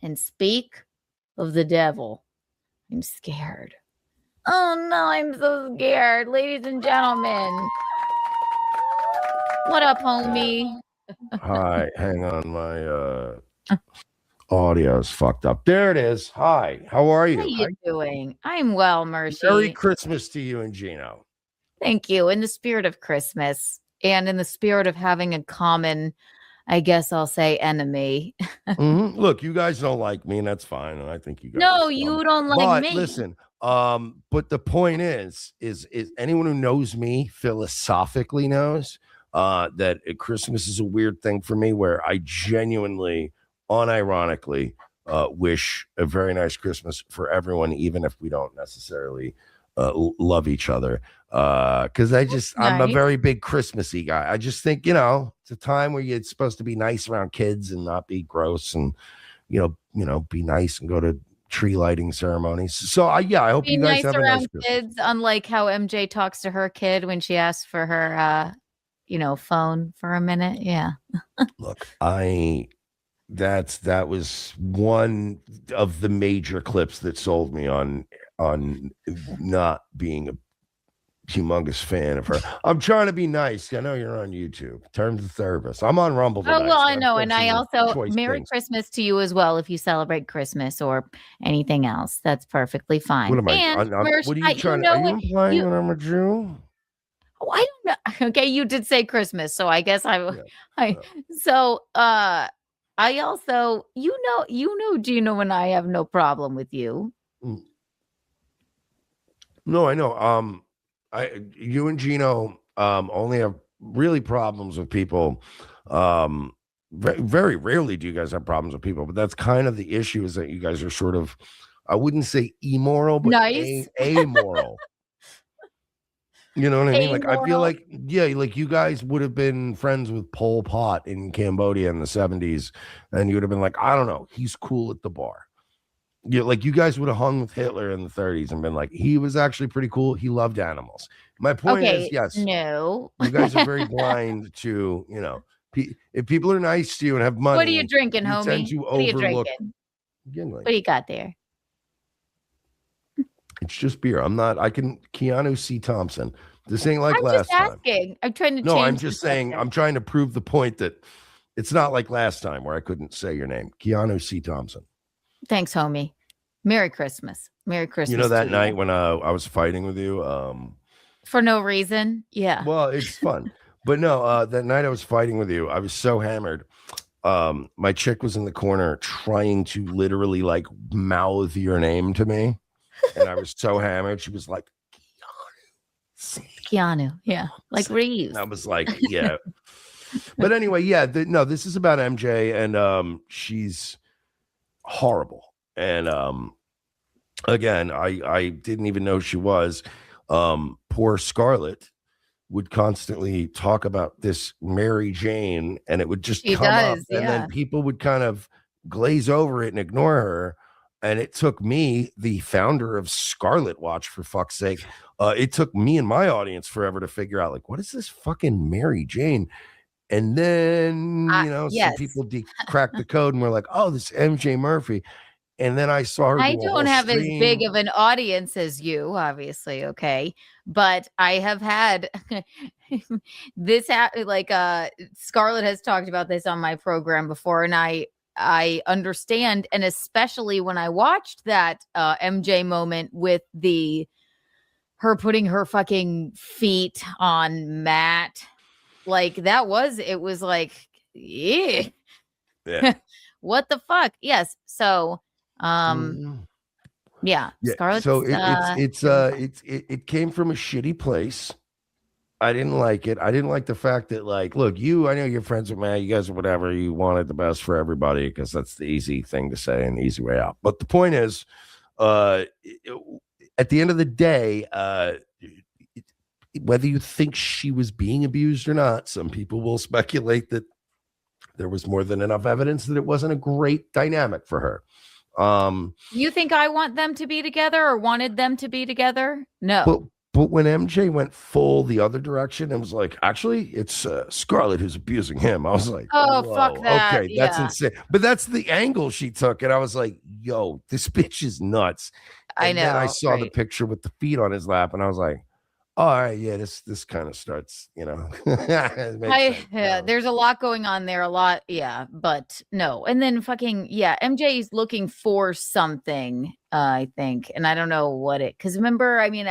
and speak of the devil. I'm scared. Oh no, I'm so scared. Ladies and gentlemen. What up, homie? Hi, hang on, my audio is fucked up. There it is. Hi, how are you? How you doing? I'm well, Mersh. Merry Christmas to you and Gino. Thank you. In the spirit of Christmas and in the spirit of having a common, I guess I'll say, enemy. Look, you guys don't like me, and that's fine. And I think you guys. No, you don't like me. Listen, but the point is anyone who knows me philosophically knows that Christmas is a weird thing for me, where I genuinely, unironically, wish a very nice Christmas for everyone, even if we don't necessarily love each other. Because I'm a very big Christmassy guy. I just think, it's a time where you're supposed to be nice around kids and not be gross, and be nice and go to tree lighting ceremonies. So I hope you guys have a nice Christmas. Kids, unlike how MJ talks to her kid when she asks for her phone for a minute. Yeah. Look, that was one of the major clips that sold me on not being a humongous fan of her. I'm trying to be nice. I know you're on YouTube. Terms of service. I'm on Rumble tonight. Oh, well, I know. And I also, Merry Christmas to you as well if you celebrate Christmas or anything else. That's perfectly fine. What am I? What are you trying to? Are you implying that I'm a Jew? Oh, I don't know. Okay, you did say Christmas, so I guess I also, Gino, and I have no problem with you. No, I know. You and Gino only have really problems with people. Very rarely do you guys have problems with people, but that's kind of the issue, is that you guys are sort of, I wouldn't say immoral, but nice. amoral. You know what I mean? Like, I feel like, like you guys would have been friends with Pol Pot in Cambodia in the 70s, and you would have been like, I don't know, he's cool at the bar. Like you guys would have hung with Hitler in the 30s and been like, he was actually pretty cool. He loved animals. My point is, yes, no, you guys are very blind to, if people are nice to you and have money. What are you drinking, homie? Tend to what are you drinking? What do you got there? It's just beer. Keanu C. Thompson. This ain't like last time. I'm just asking. I'm trying to change. No, I'm just saying, I'm trying to prove the point that it's not like last time where I couldn't say your name. Keanu C. Thompson. Thanks, homie. Merry Christmas. Merry Christmas. You know that night when I was fighting with you? For no reason? Yeah. Well, it's fun. But no, that night I was fighting with you, I was so hammered. My chick was in the corner trying to literally like mouth your name to me. And I was so hammered. She was like, Keanu. Yeah. Like Reeves. And I was like, yeah. But anyway, this is about MJ, and she's horrible. And again, I didn't even know she was. Poor Scarlett would constantly talk about this Mary Jane, and it would just come up, and then people would kind of glaze over it and ignore her. And it took me, the founder of Scarlet Watch, for fuck's sake, it took me and my audience forever to figure out, like, what is this fucking Mary Jane? And then, some people cracked the code and were like, oh, this MJ Murphy. And then I saw her. I don't have as big of an audience as you, obviously. Okay. But I have had this, Scarlett has talked about this on my program before. And I understand. And especially when I watched that MJ moment with her putting her fucking feet on Matt. Like it was like, yeah. What the fuck? Yes. So, yeah. Scarlett. So it came from a shitty place. I didn't like it. I didn't like the fact that, like, look, I know you're friends with Matt. You guys are whatever. You wanted the best for everybody because that's the easy thing to say and the easy way out. But the point is, at the end of the day, whether you think she was being abused or not, some people will speculate that there was more than enough evidence that it wasn't a great dynamic for her. You think I want them to be together or wanted them to be together? No. But when MJ went full the other direction and was like, actually, it's Scarlett who's abusing him. I was like, Oh, fuck whoa, that. okay, that's Yeah, insane. But that's the angle she took. And I was like, yo, this bitch is nuts. I And then I know, saw the right. picture with the feet on his lap, and I was like, all right, yeah, this kind of starts, it makes sense Yeah, now. there's a lot going on there, a lot, yeah, but no. And then fucking yeah, MJ's looking for something, I think, and I don't know what it. Because remember, I mean,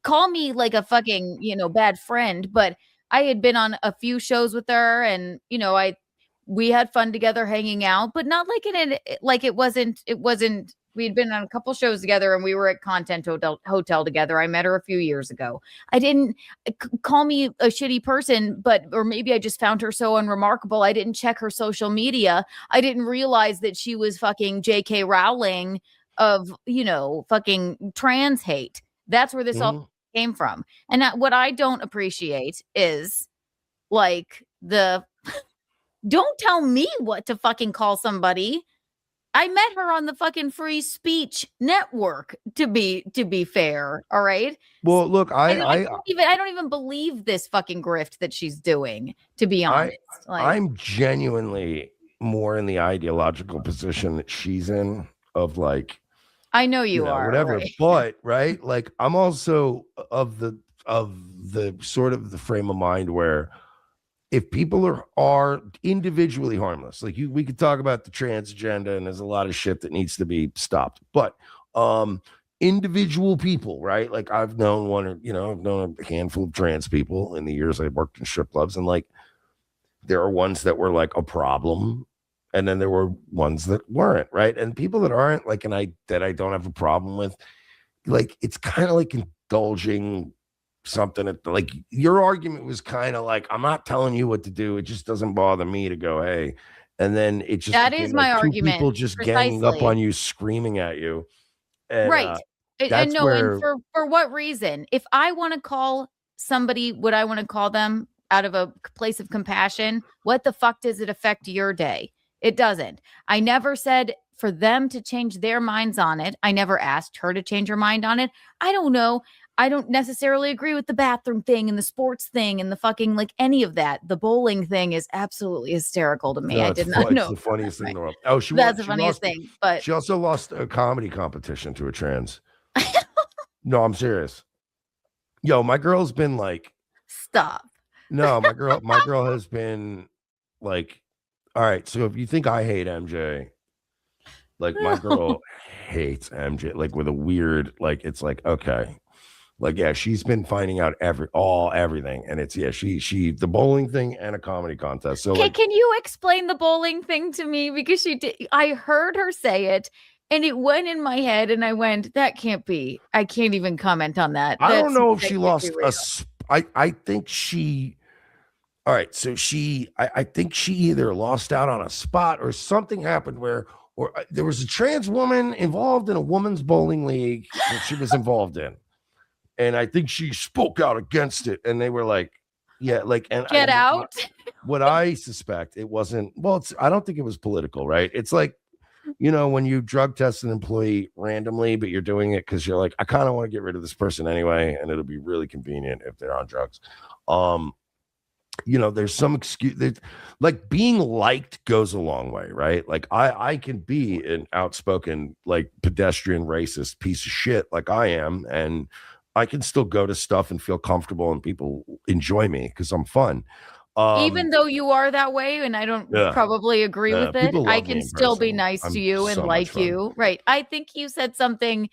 call me like a fucking bad friend, but I had been on a few shows with her, and we had fun together hanging out, but not like like it wasn't. We had been on a couple shows together, and we were at Content Hotel together. I met her a few years ago. I didn't call me a shitty person, or maybe I just found her so unremarkable. I didn't check her social media. I didn't realize that she was fucking J.K. Rowling of fucking trans hate. That's where this all Mhm. came from. And what I don't appreciate is like the don't tell me what to fucking call somebody. I met her on the fucking free speech network to be fair, all right? So Well, look, I don't even believe this fucking grift that she's doing, to be I honest. Like, I'm genuinely more in the ideological position that she's in of like, I know you are, whatever. right? But right, like I'm also of the sort of the frame of mind where if people are individually harmless, like we could talk about the trans agenda and there's a lot of shit that needs to be stopped. But individual people, right? Like I've known I've known a handful of trans people in the years I worked in strip clubs, and like there are ones that were like a problem, and then there were ones that weren't, right? And people that aren't like, and I don't have a problem with, like it's kind of like indulging something like your argument was kind of like, I'm not telling you what to do, it just doesn't bother me to go, hey. And then it just That became is like my two argument, people just ganging up precisely. on you, screaming at you. And Right. And that's no, and where for what reason? If I want to call somebody what I want to call them out of a place of compassion, what the fuck does it affect your day? It doesn't. I never said for them to change their minds on it. I never asked her to change her mind on it. I don't know. I don't necessarily agree with the bathroom thing and the sports thing and the fucking like any of that. The bowling thing is absolutely hysterical to me. I did not it's know the about funniest it. thing in Right. the world. Oh, That's the she funniest lost, thing. But she also lost a comedy competition to a trans. No, I'm serious. Yo, my girl's been like, stop. no, my girl has been like, all right, so if you think I hate MJ, like my girl hates MJ, like with a weird, like it's like, okay. Like, yeah, she's been finding out everything. And it's, yeah, she the bowling thing and a comedy contest. So Okay, like, can you explain the bowling thing to me? Because she did, I heard her say it and it went in my head and I went, that can't be. I can't even comment on that. I don't know if That she can't be lost real. I think she, all right. So I think she either lost out on a spot or something happened where, or there was a trans woman involved in a women's bowling league that she was involved in. And I think she spoke out against it. And they were like, yeah, like, and Get out. what I suspect it wasn't, well, I don't think it was political, right? It's like, when you drug test an employee randomly, but you're doing it because you're like, I kind of want to get rid of this person anyway, and it'll be really convenient if they're on drugs. Um, there's some excuse that, like, being liked goes a long way, right? Like I can be an outspoken, like, pedestrian racist piece of shit like I am, and I can still go to stuff and feel comfortable and people enjoy me because I'm fun. Even Um, though you are that way, and I don't yeah, probably agree yeah, with it, people I love me can in still be person. nice to I'm you and so much like fun. you. Right. I think you said something.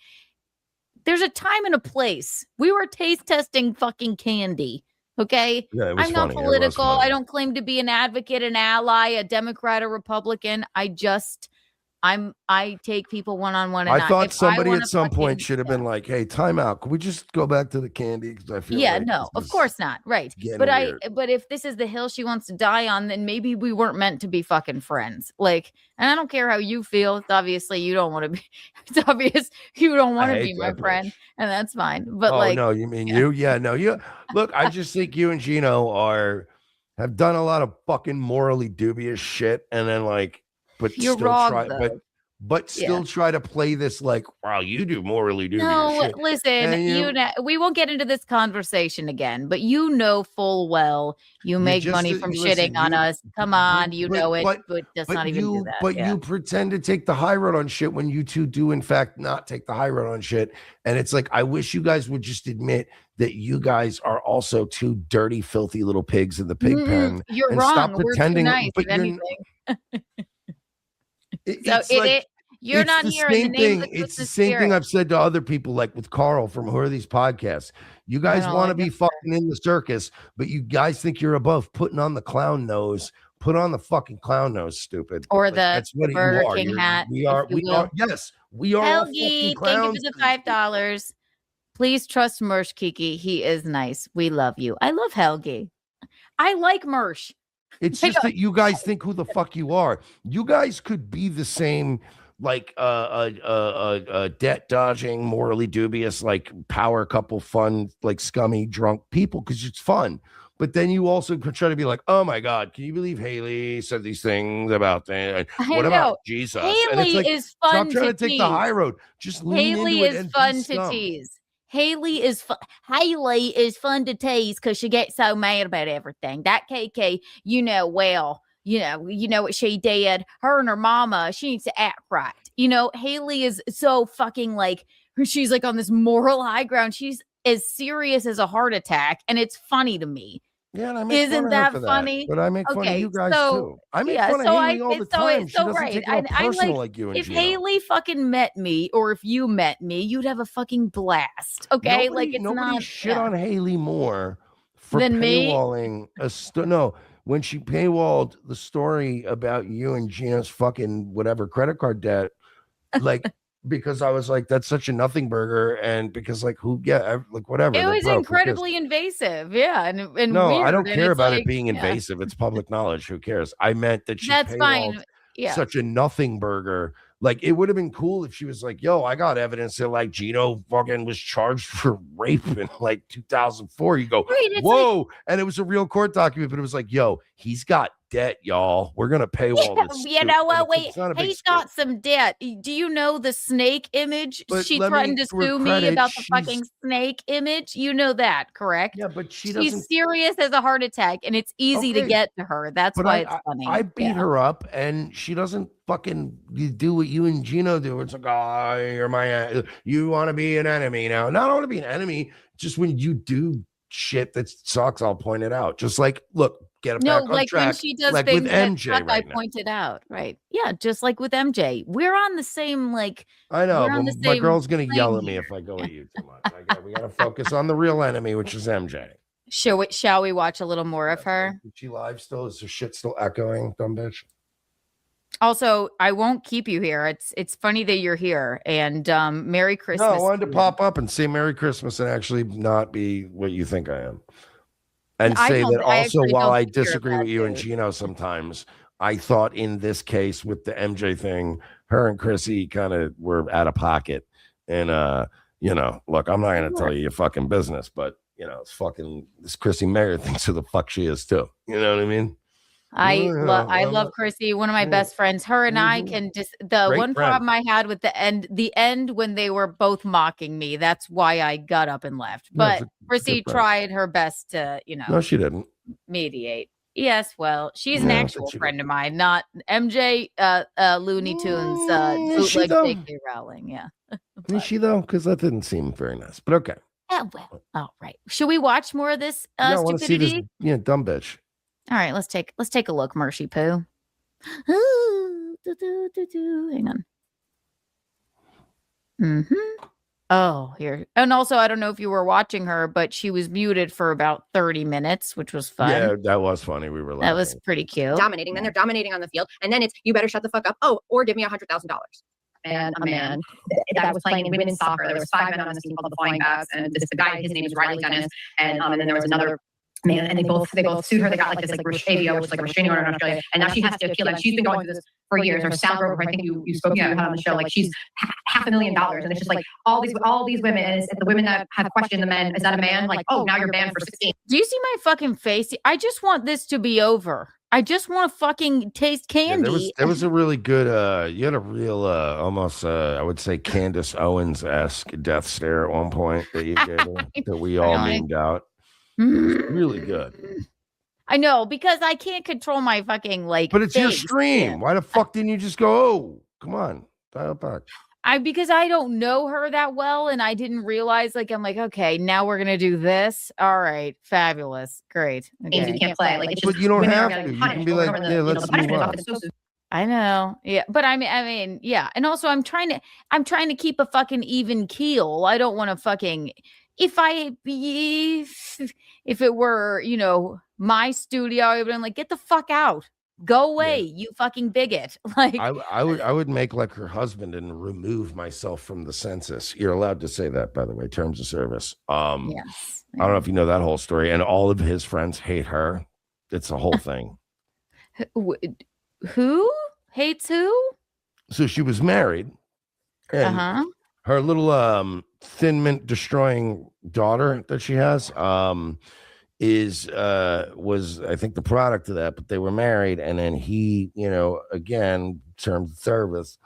There's a time and a place. We were taste testing fucking candy. Okay. Yeah, it was I'm not funny. It was political. I funny. don't claim to be an advocate, an ally, a Democrat, or Republican. I take people one on one, I and thought if I somebody want at to some point fucking should have yeah. been like, "Hey, time out. Can we just go back to the candy?" Because I feel Yeah, like no, this of is course not. Right. getting weird. But if this is the hill she wants to die on, then maybe we weren't meant to be fucking friends. Like, and I don't care how you feel. It's obviously you don't want to be, it's obvious you don't I want to be hate my that bitch. friend, and that's fine. But Oh like, no, you mean yeah, you? Yeah, no, you. Look, I just think you and Gino have done a lot of fucking morally dubious shit, and then like, but you're still wrong try, though. but still try to play this like, wow, you do morally dubious No, shit. listen, we won't get into this conversation again, but you know full well you make money from shitting on us. Come on, you know it, but just not even do that. But you pretend to take the high road on shit when you two do, in fact, not take the high road on shit. And it's like, I wish you guys would just admit that you guys are also two dirty, filthy little pigs in the pig pen. You're and wrong. Stop pretending. We're too nice, but if anything. It's like, you're not here in the name of the It's the same thing I've said to other people, like with Carl from Who Are These Podcasts. You guys want to be fucking in the circus, but you guys think you're above putting on the clown nose. Put on the fucking clown nose, stupid. Or like, that's what Burger King hat. We are. Yes, we are. Helgi, thank you for the $5. Please trust Mersh, Kiki. He is nice. We love you. I love Helgi. I like Mersh. It's just that you guys think who the fuck you are. You guys could be the same, like debt dodging, morally dubious, like power couple, fun, like scummy, drunk people, because it's fun. But then you also could try to be like, oh my God, can you believe Haley said these things about that? What about Jesus? Haley is fun to tease. Stop trying to take the high road. Just lean Haley into is fun to tease. Haley is fun to tease because she gets so mad about everything. That KK, you know what she did. Her and her mama, she needs to act right. Haley is so fucking like, she's like on this moral high ground. She's as serious as a heart attack, and it's funny to me. Yeah, and I make Isn't fun of her that funny? But I make fun of you guys too. I make fun of Haley all the time. She doesn't take it personal like you and If Haley fucking met me, or if you met me, you'd have a fucking blast. Okay, nobody shit on Haley more for paywalling when she paywalled the story about you and Gina's fucking whatever credit card debt, like. Because I was like, that's such a nothing burger, and because whatever. It was incredibly invasive, and no, weird, I don't care about it being invasive. It's public knowledge. Who cares? I meant that she paywalled such a nothing burger. Like, it would have been cool if she was like, yo, I got evidence that like Gino fucking was charged for rape in like 2004. You go, whoa, and it was a real court document, but it was like, yo, he's got debt, y'all. We're gonna paywall this. You know what? Wait, he's got some debt. Do you know the snake image? She threatened to sue me about the fucking snake image. You know that, correct? Yeah, but she's serious as a heart attack, and it's easy to get to her. That's why it's funny. I beat her up, and she doesn't fucking do what you and Gino do. It's like, oh, you want to be an enemy now. No, I don't want to be an enemy. Just when you do shit that sucks, I'll point it out. Just like, look, get it back on track. When she does like things with MJ I pointed out, right? Yeah, just like with MJ. We're on the same, I know, but my girl's gonna yell at me if I go at you too much. We gotta focus on the real enemy, which is MJ. Shall we watch a little more of her? Is she live still? Is her shit still echoing, dumb bitch? Also, I won't keep you here. It's funny that you're here, and Merry Christmas. No, I wanted to pop up and say Merry Christmas and actually not be what you think I am. And say that also, while I disagree with you and Gino sometimes, I thought in this case with the MJ thing, her and Chrissy kind of were out of pocket. And, look, I'm not going to tell you your fucking business, but, it's fucking, this Chrissy Mayer thinks who the fuck she is too. You know what I mean? I love Chrissy, one of my best friends. Her and I can just problem I had with the end when they were both mocking me. That's why I got up and left. But Chrissy tried her best to, no, she didn't mediate. Yes, well, she's an actual friend of mine, not MJ Looney Tunes bootleg J.K. Rowling. Yeah. Is she though? Because that didn't seem very nice. But okay. Yeah, well, all right. Should we watch more of this stupidity? I want to see this, dumb bitch. All right, let's take a look, Mershy Poo. Hang on. Oh, here. And also, I don't know if you were watching her, but she was muted for about 30 minutes, which was fun. Yeah, that was funny. We were laughing. That was pretty cute. Dominating. Then they're dominating on the field. And then it's, you better shut the fuck up. Oh, or give me $100,000. And a man that was playing in women's soccer. There was 5 men on this team called the Flying Bats. And the guy, his name is Riley Dennis. And then there was another man, and they both sued her. They got this ABO, which is a restraining order in Australia, and now she has to appeal. She's been going through this for years. Her Sal Grover, I think you spoke to on the show. She's $500,000, and it's just all these women, and it's the women that have questioned the men. Is that a man? Oh, now you're banned for 16. Do you see my fucking face? I just want this to be over. I just want to fucking taste Yeah, candy. there was a really good you had a real almost I would say Candace Owens-esque death stare at one point that you gave her that we all Really? memed out. It was really good. I know, because I can't control my fucking like But it's your face. stream. Yeah. Why the fuck didn't you just go, oh, come on, dial it back? Because I don't know her that well, and I didn't realize, like, I'm like, okay, now we're gonna do this. All right, fabulous, great. Games you Okay. can't play. Like it's just But you don't women are have getting to. You punished can be over like, and over. yeah, The, let's the move punishment is on. often so I know. Yeah. But I mean, yeah. And also I'm trying to keep a fucking even keel. I don't want to fucking if it were, my studio, I would have been like, get the fuck out. Go away, you fucking bigot. Like I would make like her husband and remove myself from the census. You're allowed to say that, by the way, terms of service. yes. I don't know if you know that whole story, and all of his friends hate her. It's a whole thing. Who hates who? So she was married, and Uh-huh. her little thin mint destroying daughter that she has was I think the product of that, but they were married, and then he, again, terms of service,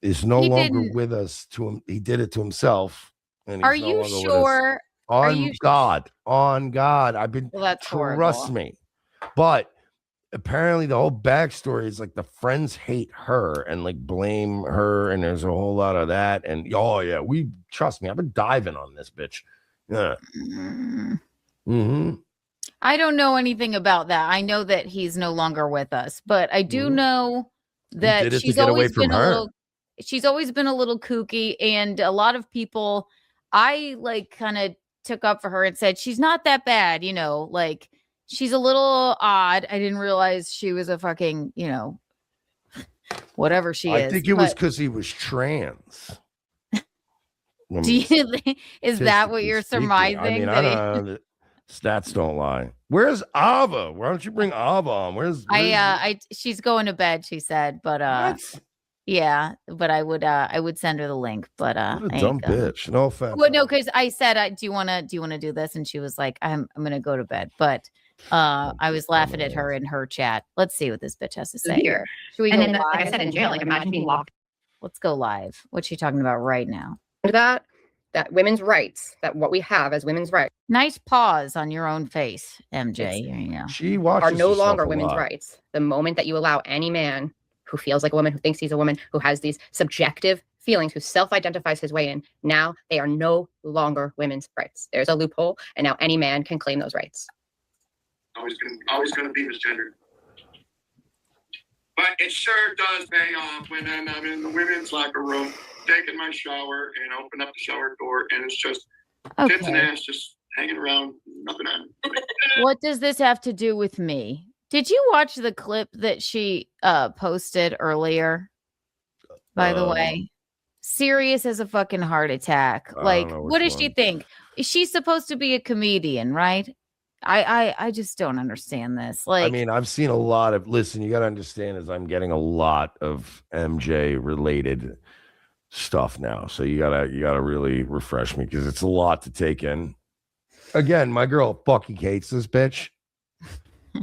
is no He longer didn't. with us. To him, he did it to himself, and Are he's no you longer with us. sure? Are you On God, I've been. Well, that's trust horrible. me, but apparently the whole backstory is like the friends hate her and like blame her, and there's a whole lot of that. And oh yeah, we trust me, I've been diving on this bitch. Yeah. Mm-hmm. I don't know anything about that. I know that he's no longer with us, but I do know that did it to she's get away always from been a her. little kooky, and a lot of people I like kind of took up for her and said she's not that bad, like she's a little odd. I didn't realize she was a fucking, whatever she is. I think it was because he was trans. Do you think, is that what you're surmising? I mean, I don't know. Stats don't lie. Where's Ava? Why don't you bring Ava on? Where's she's going to bed, she said, but what? yeah, but I would send her the link, but What a dumb bitch. No offense. Well, no, because I said, do you want to do this? And she was like, I'm gonna go to bed. But I was laughing at her in her chat. Let's see what this bitch has to say here. Should we and go then, live? like I said, in jail, like imagine being locked. Let's go live. What's she talking about right now? That women's rights, that what we have as women's rights. Nice pause on your own face, MJ. Here you go. She watches are no herself longer a women's lot. rights. The moment that you allow any man who feels like a woman, who thinks he's a woman, who has these subjective feelings, who self-identifies his way in, now they are no longer women's rights. There's a loophole, and now any man can claim those rights. Always going to be misgendered. But it sure does pay off when I'm in the women's locker room, taking my shower, and open up the shower door, and it's just tits and ass just hanging around, nothing on. What does this have to do with me? Did you watch the clip that she posted earlier? By the way, serious as a fucking heart attack. Like, what does she think? She's supposed to be a comedian, right? I just don't understand this. Like, I mean, I've seen a lot of. Listen, you got to understand, is I'm getting a lot of MJ related stuff now, so you gotta really refresh me because it's a lot to take in. Again, my girl fucking hates this bitch,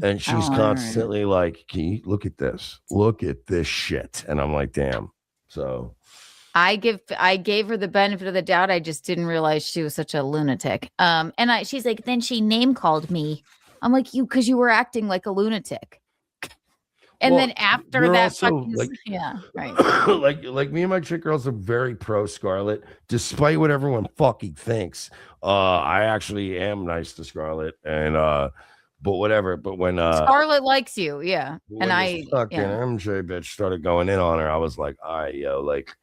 and she's constantly like, "Can you look at this? Look at this shit?" And I'm like, "Damn." So I gave her the benefit of the doubt. I just didn't realize she was such a lunatic. And she's like, then she name called me. I'm like, because you were acting like a lunatic. And then after that, fucking, like, yeah, right. like me and my chick girls are very pro Scarlett, despite what everyone fucking thinks. I actually am nice to Scarlett, and but whatever. But when Scarlett likes you, yeah, when and fucking MJ bitch started going in on her, I was like, like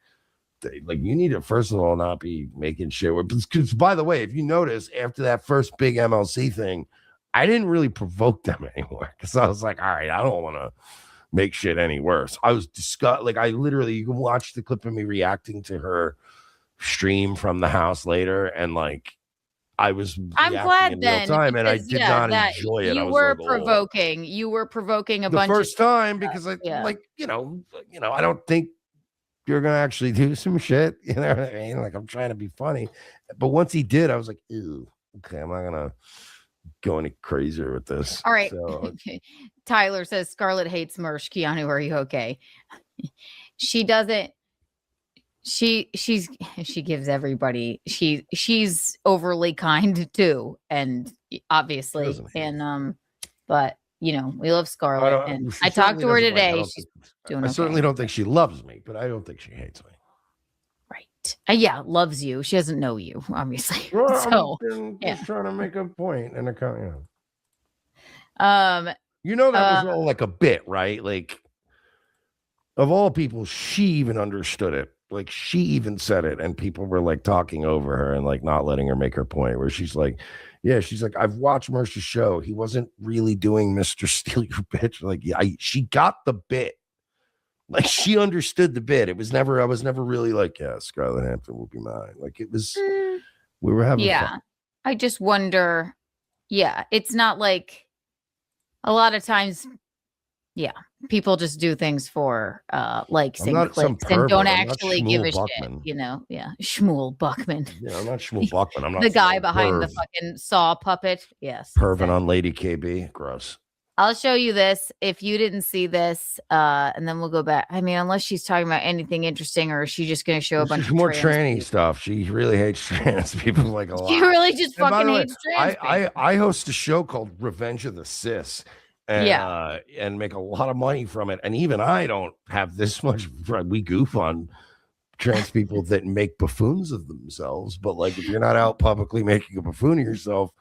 you need to first of all not be making shit. Because by the way, if you notice, after that first big MLC thing, I didn't really provoke them anymore because I was like, all right, I don't want to make shit any worse. I was disgusted. Like, I literally, you can watch the clip of me reacting to her stream from the house later, and like, I'm glad in then, real time, and I because, did not enjoy it. You I was were like, provoking. You were provoking a bunch the first time stuff. because I like, I don't think you're gonna actually do some shit. You know what I mean? Like, I'm trying to be funny, but once he did, I was like, ew, okay, I'm not gonna go any crazier with this. All right. So, Tyler says Scarlett hates Mersh. Keanu, are you okay? She doesn't. She gives everybody. She's overly kind too, and obviously, and but we love Scarlett, and I talked to her today. She's doing. I certainly don't think she loves me, but I don't think she hates me. Right? Yeah, loves you. She doesn't know you, obviously. Well, so I'm just trying to make a point and account. that was all like a bit, right? Like, of all people, she even understood it. Like, she even said it, and people were like talking over her and like not letting her make her point. Where she's like, I've watched Mersh's show. He wasn't really doing Mr. Steal Your Bitch. Like, she got the bit. Like, she understood the bit. I was never really like, yeah, Scarlett Hampton will be mine. Like, it was, we were having fun. I just wonder. Yeah, it's not like a lot of times. Yeah, people just do things for likes and clicks and don't actually give a Buckman. shit. Yeah, Shmuel Buckman. Yeah, I'm not Shmuel Buckman. I'm not the guy behind the fucking saw puppet. Yes, perving on Lady KB. Gross. I'll show you this if you didn't see this, and then we'll go back. I mean, unless she's talking about anything interesting, or is she just going to show a bunch of more tranny stuff? She really hates trans people like a lot. She really just fucking hates trans people. I host a show called Revenge of the Cis. And make a lot of money from it. And even I don't have this much. We goof on trans people that make buffoons of themselves. But like, if you're not out publicly making a buffoon of yourself,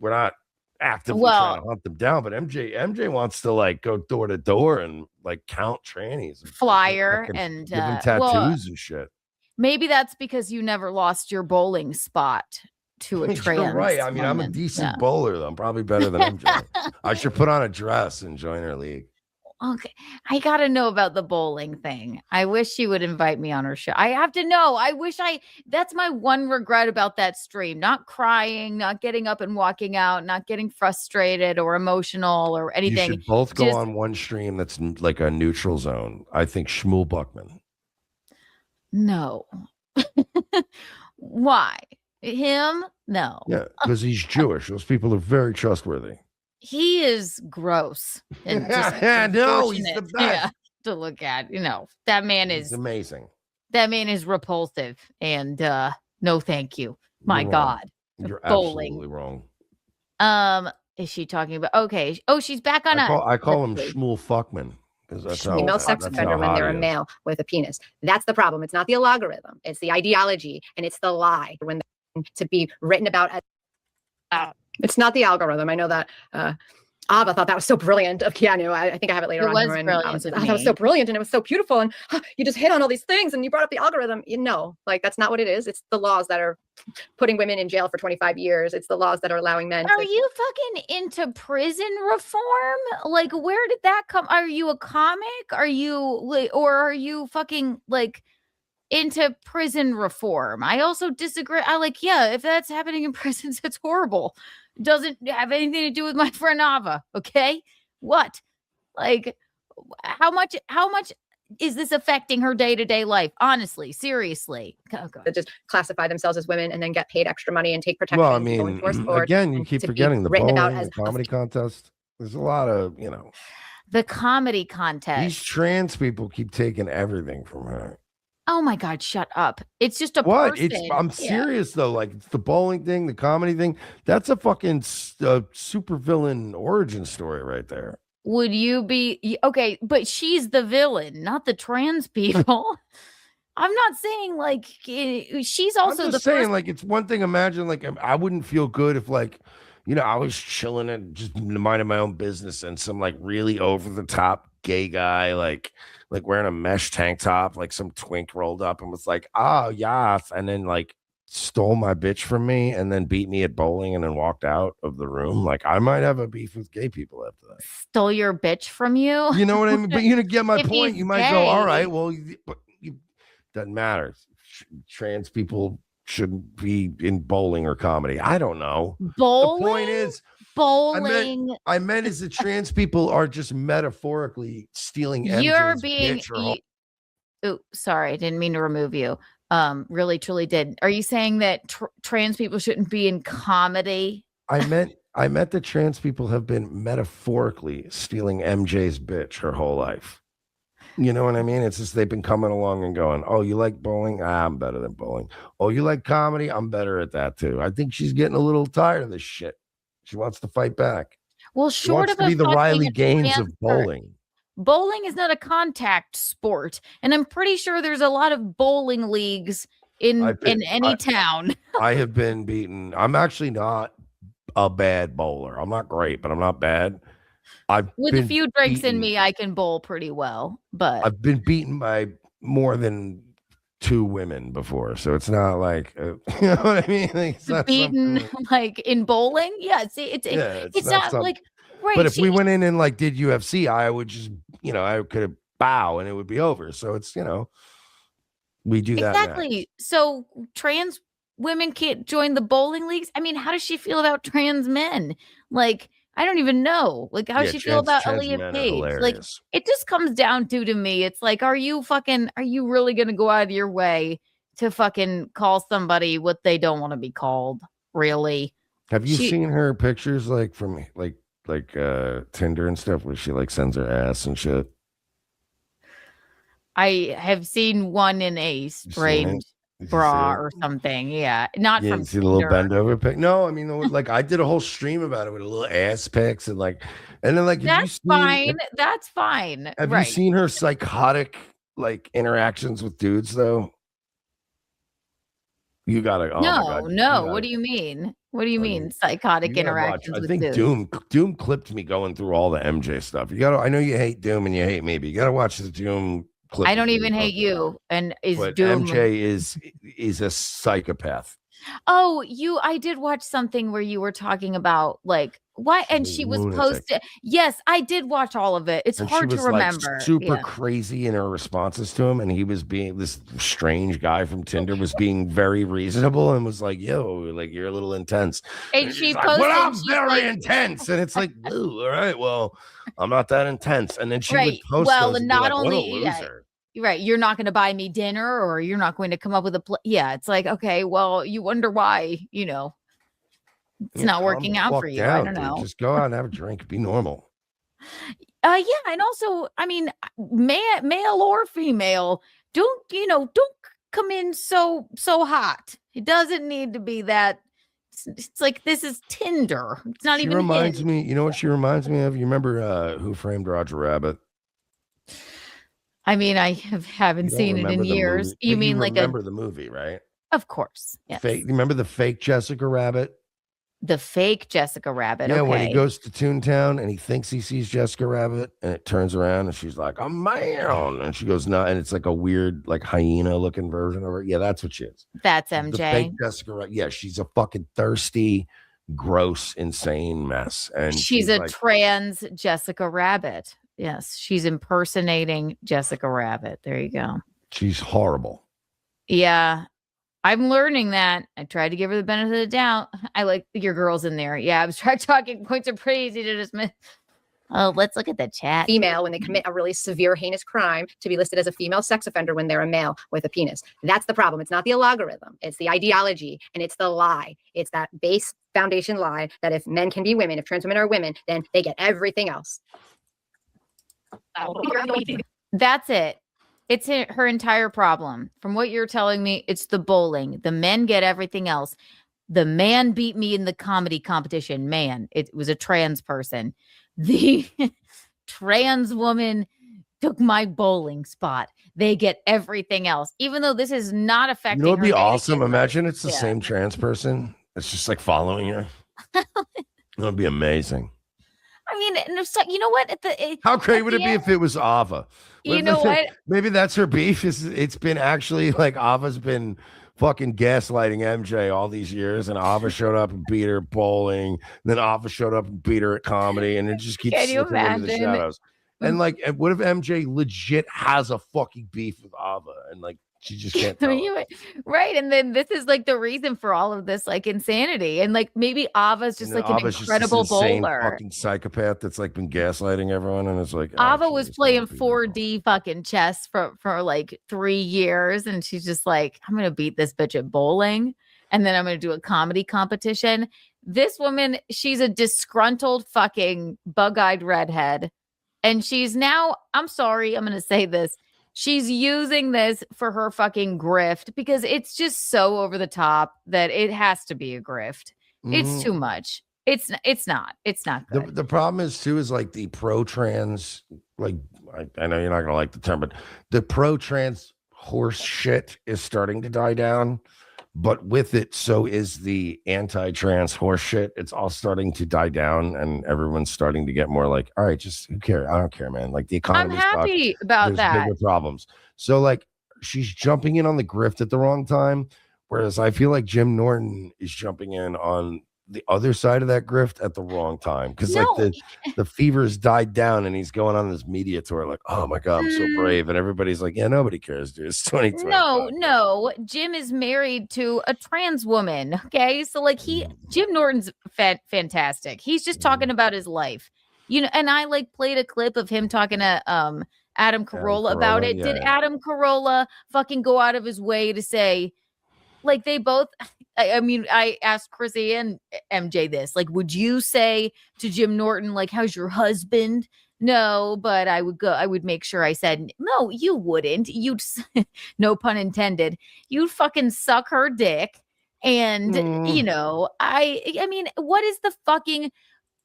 we're not actively trying to hunt them down. But MJ wants to like go door to door and like count trannies, flyer and give them tattoos and shit. Maybe that's because you never lost your bowling spot to a trans. You're right. I mean, I'm a decent bowler, though. I'm probably better than MJ. I should put on a dress and join her league. Okay. I got to know about the bowling thing. I wish she would invite me on her show. I have to know. That's my one regret about that stream. Not crying, not getting up and walking out, not getting frustrated or emotional or anything. You should both go on one stream that's like a neutral zone. I think Shmuel Buckman. No. Why? Him? No. Yeah, because he's Jewish. Those people are very trustworthy. He is gross. And no, he's the best to look at. That man is amazing. That man is repulsive. And no, thank you. My God. You're bowling. Absolutely wrong. Is she talking about? Okay. Oh, she's back on. I call him Shmuel Fuckman. Female sex offender when they're a male with a penis. That's the problem. It's not the algorithm. It's the ideology and it's the lie. When to be written about it's not the algorithm. I know that Ava thought that was so brilliant of Keanu. I think I have it later on. It was brilliant. That was so brilliant and it was so beautiful and you just hit on all these things and you brought up the algorithm. Like that's not what it is. It's the laws that are putting women in jail for 25 years. It's the laws that are allowing men. Are you fucking into prison reform? Like, where did that come? Are you a comic? Are you fucking like into prison reform? I also disagree. If that's happening in prisons, it's horrible. It doesn't have anything to do with my friend Ava. Okay. What? Like, how much is this affecting her day-to-day life? Honestly, seriously. That just classify themselves as women and then get paid extra money and take protection. Well, I mean, again, you keep forgetting the bowling, the comedy contest. There's a lot of, the comedy contest. These trans people keep taking everything from her. Oh my God, shut up. It's just a what? person. I'm serious though. Like, it's the bowling thing, the comedy thing. That's a fucking supervillain origin story right there. Would you be okay? But she's the villain, not the trans people. I'm not saying like she's also I'm just saying like it's one thing. Imagine like I wouldn't feel good if like I was chilling and just minding my own business and some like really over the top gay guy like wearing a mesh tank top, like some twink rolled up and was like, oh yeah, and then like stole my bitch from me and then beat me at bowling and then walked out of the room. Like I might have a beef with gay people after that. Stole your bitch from you? You know what I mean? But get my point. You might go, all right, well, doesn't matter. Trans people shouldn't be in bowling or comedy. I don't know. Bowling? The point is, bowling. I meant is that trans people are just metaphorically stealing MJ's You're being. bitch sorry, I didn't mean to remove you. Really, truly did. Are you saying that trans people shouldn't be in comedy? I meant I met that trans people have been metaphorically stealing MJ's bitch her whole life. You know what I mean? It's just they've been coming along and going, oh, you like bowling? Ah, I'm better than bowling. Oh, you like comedy? I'm better at that too. I think she's getting a little tired of this shit. She wants to fight back. Well, She short wants of to be a the fucking Riley Gaines of transfer, bowling. bowling is not a contact sport, and I'm pretty sure there's a lot of bowling leagues in any town. I have been beaten. I'm actually not a bad bowler. I'm not great, but I'm not bad. With a few drinks in me, I can bowl pretty well, but I've been beaten by more than 2 women before, so it's not like you know what I mean. Like, it's not beaten like in bowling. Yeah, see, it's not like right. But if we went in and like did UFC, I would just I could bow and it would be over. So it's we do that exactly. So trans women can't join the bowling leagues. I mean, how does she feel about trans men? Like, I don't even know. Like, how does she feel about Elliot Page? Like, it just comes down to me, it's like, are you really gonna go out of your way to fucking call somebody what they don't want to be called? Really? Have you seen her pictures like from like Tinder and stuff where she like sends her ass and I have seen one in a strange bra or something. Yeah, not from see the little bend over pic. No, I mean like I did a whole stream about it with a little ass pics and then like that's fine. That's fine. Have you seen her psychotic like interactions with dudes though? You gotta. Oh no, no. What do you mean? What do you mean psychotic interactions? I think Doom clipped me going through all the MJ stuff. You gotta. I know you hate Doom and you hate me, but you gotta watch the Doom. I don't even hate you. And Doom MJ is a psychopath. Oh, I did watch something where you were talking about like why, and she was posted. Yes, I did watch all of it. It's hard to remember. Like, super crazy in her responses to him, and he was being this strange guy from Tinder was being very reasonable and was like, "Yo, like you're a little intense." And she posted, "But I'm very intense," and it's like, "Ooh, all right, well, I'm not that intense." And then she would post, well, those not like, only. Right, you're not going to buy me dinner, or you're not going to come up with yeah, it's like, okay, well, you wonder why, it's not working out for you. I don't know. Just go out and have a drink. Be normal. Yeah, and also, I mean, male or female, don't come in so hot. It doesn't need to be that. It's like this is Tinder. It's not even. Reminds me. You know what she reminds me of? You remember Who Framed Roger Rabbit? I mean, I haven't seen it in years. You mean like remember the movie, right? Of course. Yes. You remember the fake Jessica Rabbit? The fake Jessica Rabbit. Yeah, okay. When he goes to Toontown and he thinks he sees Jessica Rabbit, and it turns around and she's like, "I'm man," and she goes, "No," and it's like a weird, like hyena looking version of her. Yeah, that's what she is. That's MJ. The fake Jessica Rabbit. Yeah, she's a fucking thirsty, gross, insane mess, and she's a trans Jessica Rabbit. Yes, she's impersonating Jessica Rabbit. There you go. She's horrible. Yeah, I'm learning that. I tried to give her the benefit of the doubt. I like your girls in there. Yeah, I was trying talking points are pretty easy to dismiss. Oh, let's look at the chat. Female when they commit a really severe, heinous crime to be listed as a female sex offender when they're a male with a penis. That's the problem. It's not the algorithm. It's the ideology, and it's the lie. It's that base foundation lie that if men can be women, if trans women are women, then they get everything else. That's it. It's her entire problem. From what you're telling me, it's the bowling. The men get everything else. The man beat me in the comedy competition. Man, it was a trans person. The trans woman took my bowling spot. They get everything else, even though this is not affecting. It'd be awesome. Imagine it's the same trans person. It's just like following her. It would be amazing. I mean, you know what? How great would it be if it was Ava? You know what? Maybe that's her beef. It's been actually like Ava's been fucking gaslighting MJ all these years, and Ava showed up and beat her bowling. And then Ava showed up and beat her at comedy, and it just keeps slipping into the shadows. And like, what if MJ legit has a fucking beef with Ava, and like she just can't tell right? And then this is like the reason for all of this like insanity, and like maybe Ava's just like Ava's an incredible bowler, fucking psychopath that's like been gaslighting everyone, and it's like Ava was playing 4D fucking chess for like 3 years, and she's just like, I'm gonna beat this bitch at bowling. and then I'm going to do a comedy competition. This woman, she's a disgruntled fucking bug-eyed redhead. And she's now, I'm sorry, I'm going to say this. She's using this for her fucking grift because it's just so over the top that it has to be a grift. It's too much. It's not good. The problem is too is like the pro-trans, like I know you're not gonna like the term, but the pro-trans horse shit is starting to die down. But with it, so is the anti-trans horse shit. It's all starting to die down, and everyone's starting to get more like, all right, just who cares? I don't care, man. Like the economy. I'm happy about that. Bigger problems. So like she's jumping in on the grift at the wrong time, whereas I feel like Jim Norton is jumping in on the other side of that grift at the wrong time because like the fever's died down and he's going on this media tour like, oh my god, I'm so brave, and everybody's like, yeah, nobody cares, dude. It's 2020. No, Jim is married to a trans woman. Okay, so like Jim Norton's fantastic. He's just talking about his life, you know. And I like played a clip of him talking to Adam Carolla about it. Did Adam Carolla fucking go out of his way to say, like, they both? I mean, I asked Chrissy and MJ this, like, would you say to Jim Norton, like, how's your husband? No, but I would make sure I said, no, you wouldn't. You'd, no pun intended. You'd fucking suck her dick. And, you know, I mean, what is the fucking,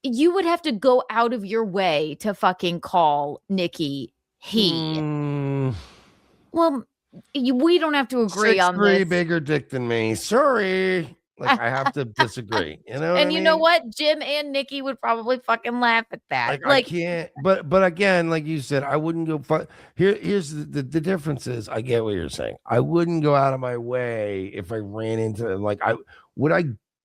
you would have to go out of your way to fucking call Nikki he. Well, we don't have to agree on this. Bigger dick than me. Sorry. Like I have to disagree. You know, and you know what? Jim and Nikki would probably fucking laugh at that. Like I can't. But again, like you said, I wouldn't go. Here's the difference is I get what you're saying. I wouldn't go out of my way if I ran into like I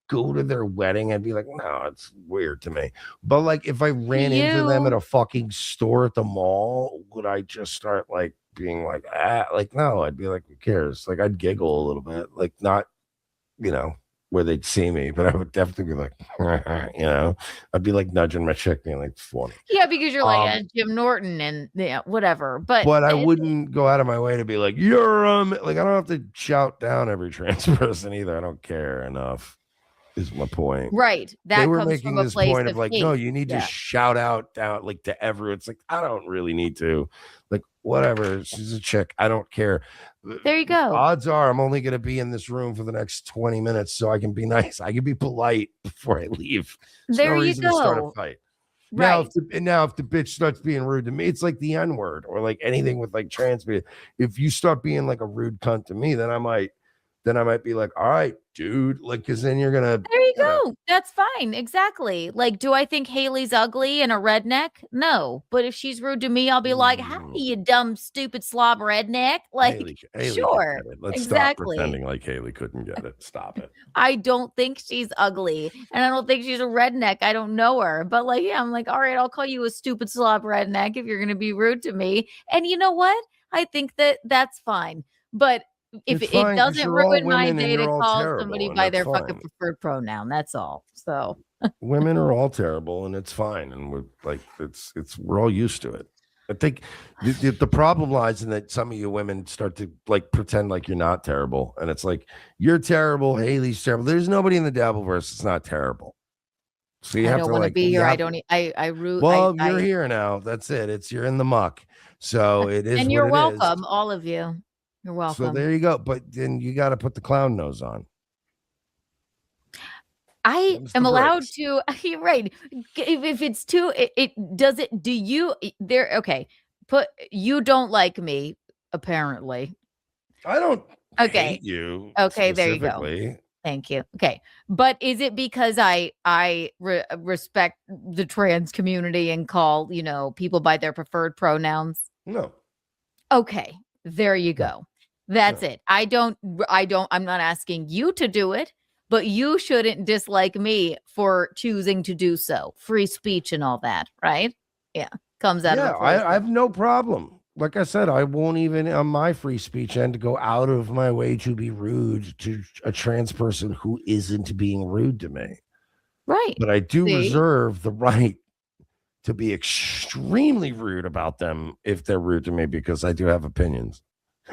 go to their wedding. I'd be like, no, it's weird to me. But like if I ran into them at a fucking store at the mall, would I just start like being like, like, no, I'd be like, who cares? Like, I'd giggle a little bit, like, not, you know, where they'd see me, but I would definitely be like, you know, I'd be like nudging my chick, being like, funny. Yeah, because you're like Jim Norton and whatever. But I wouldn't go out of my way to be like, you're like, I don't have to shout down every trans person either. I don't care enough. Is my point. Right. They were making this point of like, no, you need to shout out down like to everyone. It's like, I don't really need to. Like, whatever. She's a chick. I don't care. There you go. Odds are I'm only going to be in this room for the next 20 minutes so I can be nice. I can be polite before I leave. There's there no you reason go. to start a fight. Right. Now, if the bitch starts being rude to me, it's like the N-word or like anything with like trans people. If you start being like a rude cunt to me, then I might be like, all right, dude, like, because then you're gonna. There you go. That's fine. Exactly. Like, do I think Haley's ugly and a redneck? No. But if she's rude to me, I'll be like, "Hi, you dumb, stupid slob redneck." Like, Haley sure. Let's stop pretending like Haley couldn't get it. Stop it. I don't think she's ugly, and I don't think she's a redneck. I don't know her, but like, yeah, I'm like, all right, I'll call you a stupid slob redneck if you're gonna be rude to me. And you know what? I think that's fine. But if it doesn't ruin my day to call somebody by their fucking preferred pronoun, that's all. So women are all terrible, and it's fine, and we're like, we're all used to it. I think the problem lies in that some of you women start to like pretend like you're not terrible, and it's like you're terrible, Haley's terrible. There's nobody in the Dabbleverse that's not terrible. So you have to like be here. I root. Well, you're here now. That's it. You're in the muck. So it is. And you're welcome, all of you. You're welcome. So there you go. But then you got to put the clown nose on. I am allowed to. You're right. If it's too, it does it. Do you there? Okay. You don't like me, apparently. I don't hate you. Okay. There you go. Thank you. Okay. But is it because I respect the trans community and call, people by their preferred pronouns? No. Okay. There you go. That's it. I'm not asking you to do it, but you shouldn't dislike me for choosing to do so. Free speech and all that, right? Yeah. Comes out of I have no problem. Like I said, I won't even on my free speech end go out of my way to be rude to a trans person who isn't being rude to me. Right. But I do reserve the right to be extremely rude about them if they're rude to me because I do have opinions.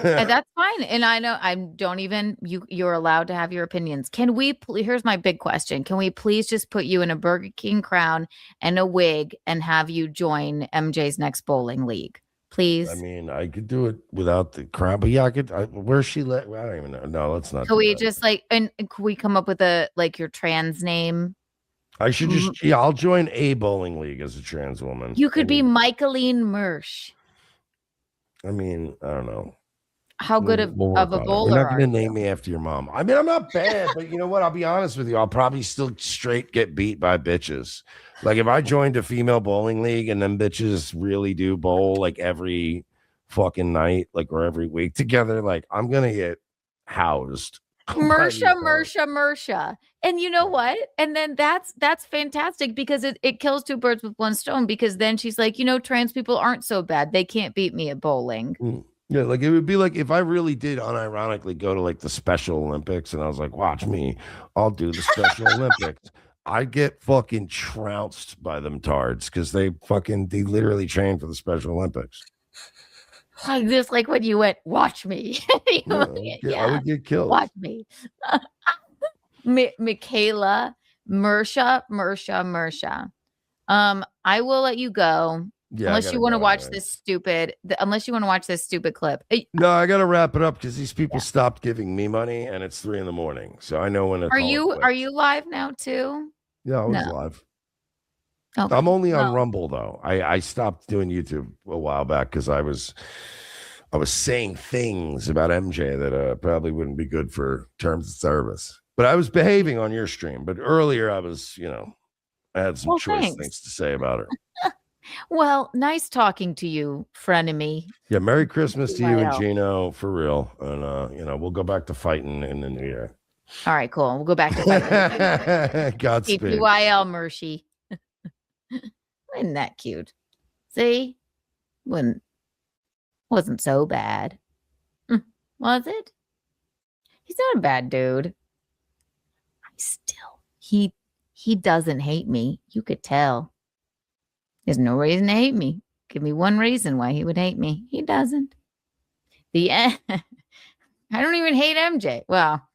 And that's fine. And I know I don't even you're allowed to have your opinions. Can we here's my big question. Can we please just put you in a Burger King crown and a wig and have you join MJ's next bowling league? Please. I mean, I could do it without the crown, but yeah, I could. Where's she let? Well, I don't even know. No, let's not. Can do we that. just and could we come up with your trans name? I should just I'll join a bowling league as a trans woman. You could be Michaeline Mersh. I mean, I don't know. How good of a bowler You're not are going to you? name me after your mom. I mean, I'm not bad, but you know what? I'll be honest with you. I'll probably still straight get beat by bitches. Like if I joined a female bowling league and them bitches really do bowl like every fucking night, like or every week together, like I'm going to get housed. Mersha. And you know what? And then that's fantastic because it kills two birds with one stone, because then she's like, trans people aren't so bad. They can't beat me at bowling. Yeah, like it would be like if I really did unironically go to like the Special Olympics and I was like, watch me, I'll do the Special Olympics. I'd get fucking trounced by them tards because they literally train for the Special Olympics. Just like when you went, watch me. I would get killed. Watch me. Michaela, Mersha. I will let you go. Yeah, unless you want to watch this stupid clip. No, I gotta wrap it up because these people stopped giving me money and it's 3 a.m. So I know when to Are you live now too? Yeah, I was live. Okay. I'm only on Rumble though. I stopped doing YouTube a while back because I was saying things about MJ that probably wouldn't be good for terms of service. But I was behaving on your stream. But earlier I was, I had some choice things to say about her. Well, nice talking to you, frenemy. Yeah, Merry Christmas to you and Gino, for real. And we'll go back to fighting in the new year. All right, cool. We'll go back to fighting. Godspeed. TPYL, Mershy. Isn't that cute? See? Wasn't so bad. Was it? He's not a bad dude. He doesn't hate me. You could tell. There's no reason to hate me. Give me one reason why he would hate me. He doesn't. The end. I don't even hate MJ. Well,